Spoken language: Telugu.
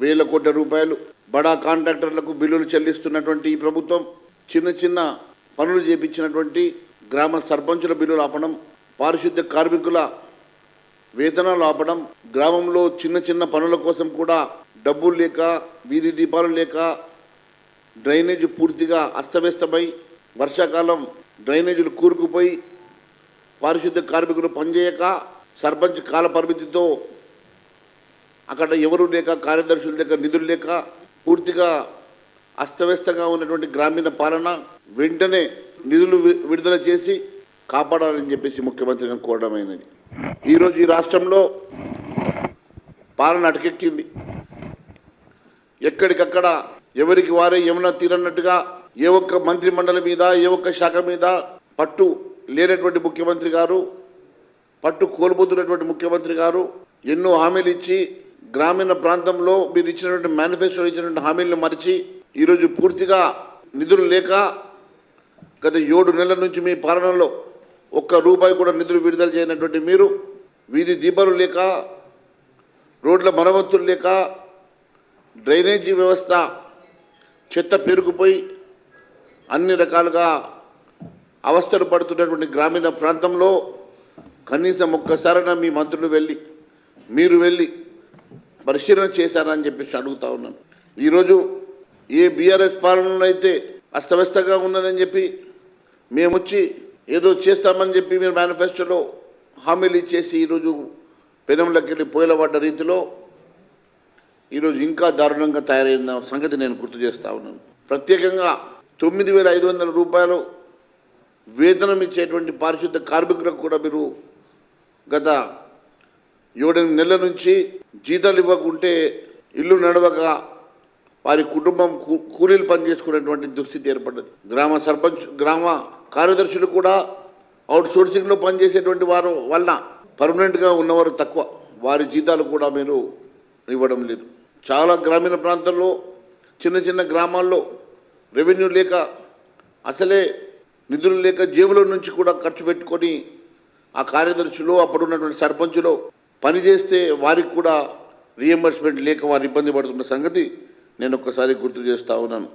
వేల కోట్ల రూపాయలు బడా కాంట్రాక్టర్లకు బిల్లులు చెల్లిస్తున్నటువంటి ఈ ప్రభుత్వం చిన్న చిన్న పనులు చేపించినటువంటి గ్రామ సర్పంచుల బిల్లులు ఆపడం, పారిశుద్ధ్య కార్మికుల వేతనాలు ఆపడం, గ్రామంలో చిన్న చిన్న పనుల కోసం కూడా డబ్బులు లేక, వీధి దీపాలు లేక, డ్రైనేజ్ పూర్తిగా అస్తవ్యస్తమై, వర్షాకాలం డ్రైనేజీలు కూరుకుపోయి పారిశుద్ధ్య కార్మికులు పనిచేయక, సర్పంచ్ కాల పరిమితితో అక్కడ ఎవరు లేక, కార్యదర్శుల దగ్గర నిధులు లేక పూర్తిగా అస్తవ్యస్తంగా ఉన్నటువంటి గ్రామీణ పాలన వెంటనే నిధులు విడుదల చేసి కాపాడాలని చెప్పేసి ముఖ్యమంత్రి గారిని కోరడమైనది. ఈరోజు ఈ రాష్ట్రంలో పాలన అటకెక్కింది. ఎక్కడికక్కడ ఎవరికి వారే యమునా తీరన్నట్టుగా ఏ ఒక్క మంత్రి మండలి మీద, ఏ ఒక్క శాఖ మీద పట్టు లేనటువంటి ముఖ్యమంత్రి గారు, పట్టు కోల్పోతున్నటువంటి ముఖ్యమంత్రి గారు ఎన్నో హామీలు ఇచ్చి గ్రామీణ ప్రాంతంలో మీరు ఇచ్చినటువంటి మేనిఫెస్టోలో ఇచ్చినటువంటి హామీలను మరిచి ఈరోజు పూర్తిగా నిధులు లేక గత 7 నెలల నుంచి మీ పాలనలో ఒక్క రూపాయి కూడా నిధులు విడుదల చేయనటువంటి మీరు వీధి దీపాలు లేక, రోడ్ల మరమ్మతులు లేక, డ్రైనేజీ వ్యవస్థ చెత్త పేరుకుపోయి అన్ని రకాలుగా అవస్థలు పడుతున్నటువంటి గ్రామీణ ప్రాంతంలో కనీసం ఒక్కసారైనా మీ మంత్రులు మీరు వెళ్ళి పరిశీలన చేశారని చెప్పేసి అడుగుతా ఉన్నాను. ఈరోజు ఏ బీఆర్ఎస్ పాలనలో అయితే అస్తవ్యస్తంగా ఉన్నదని చెప్పి మేము వచ్చి ఏదో చేస్తామని చెప్పి మీరు మేనిఫెస్టోలో హామీలు ఇచ్చేసి ఈరోజు పెనంలోకి వెళ్ళి పోయలబడ్డ రీతిలో ఈరోజు ఇంకా దారుణంగా తయారైన సంగతి నేను గుర్తు చేస్తా ఉన్నాను. ప్రత్యేకంగా 9,500 రూపాయలు వేతనం ఇచ్చేటువంటి పారిశుద్ధ కార్మికులకు కూడా మీరు గత 7 నెలల నుంచి జీతాలు ఇవ్వకుంటే ఇల్లు నడవక వారి కుటుంబం కూలీలు పనిచేసుకునేటువంటి దుస్థితి ఏర్పడ్డది. గ్రామ సర్పంచ్, గ్రామ కార్యదర్శులు కూడా అవుట్ సోర్సింగ్లో పనిచేసేటువంటి వారు వల్ల పర్మనెంట్గా ఉన్నవారు తక్కువ, వారి జీతాలు కూడా మీరు ఇవ్వడం లేదు. చాలా గ్రామీణ ప్రాంతాల్లో, చిన్న చిన్న గ్రామాల్లో రెవెన్యూ లేక, అసలే నిధులు లేక జేబుల నుంచి కూడా ఖర్చు పెట్టుకొని ఆ కార్యదర్శులు, అప్పుడున్నటువంటి సర్పంచులు పనిచేస్తే వారికి కూడా రీఎంబర్స్మెంట్ లేక వారు ఇబ్బంది పడుతున్న సంగతి నేను ఒక్కసారి గుర్తు చేస్తూ ఉన్నాను.